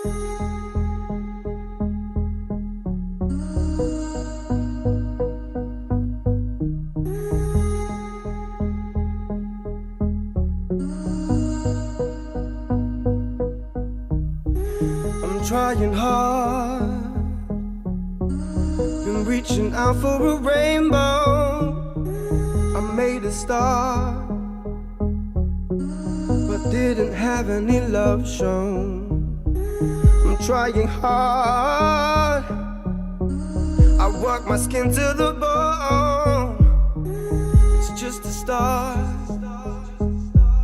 I'm trying hard, been reaching out for a rainbow. I made a start, but didn't have any love shown. I'm trying hard, I work my skin to the bone. It's just a start,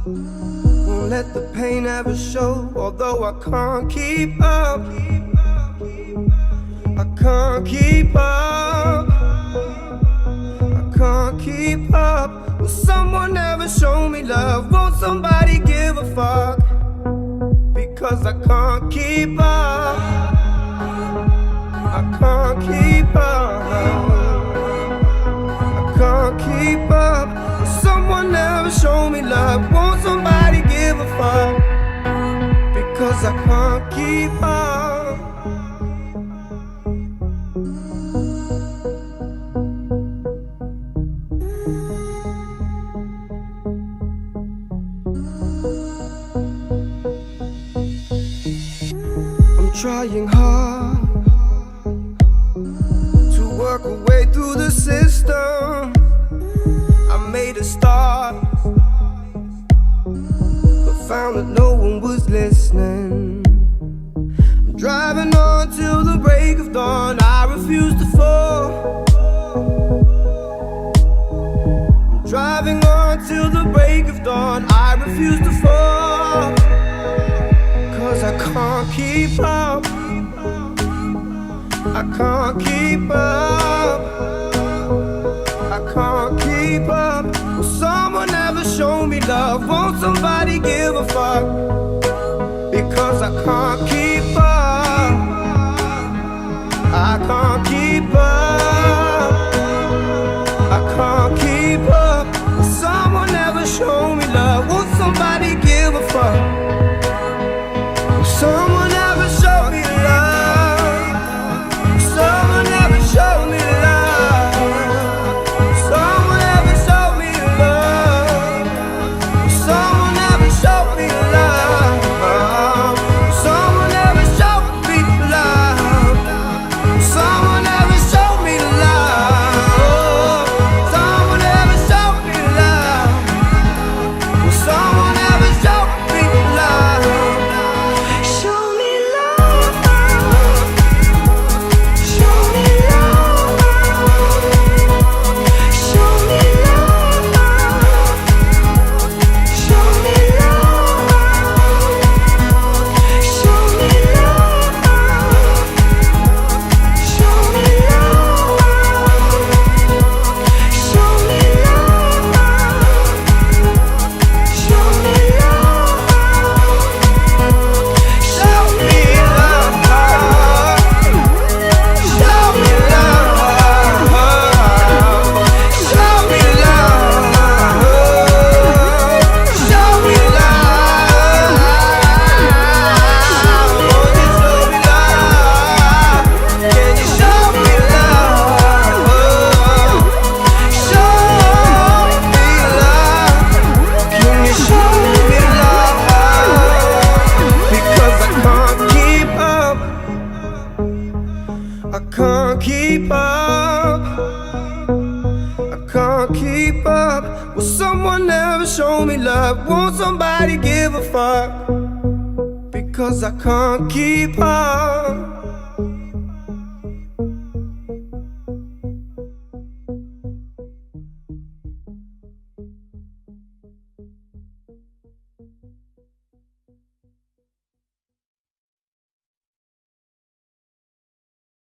won't let the pain ever show. Although I can't keep up, I can't keep up, I can't keep up. Will someone ever show me love? Won't somebody give a fuck? Because I can't keep up, I can't keep up, I can't keep up. Will someone ever show me love? Won't somebody give a fuck? Because I can't keep up. I'm trying hard to work a way through the system. I made a start, but found that no one was listening. I'm driving on till the break of dawn. I refuse to fall. I'm driving on till the break of dawn. I refuse to fall. Cause I can't keep up, I can't keep up, I can't keep up. Will someone ever show me love? Won't somebody give a fuck? Because I can't keep up, I can't keep up, I can't keep up. Will someone ever show me love? Won't somebody give a fuck? Someone ever show me love? Someone ever show me love? Someone ever show me love? Someone ever show me love? Someone ever show me love? Someone ever show me love? Someone ever show me love? Someone ever show me love? I can't keep up, I can't keep up. Will someone ever show me love? Won't somebody give a fuck? Because I can't keep up.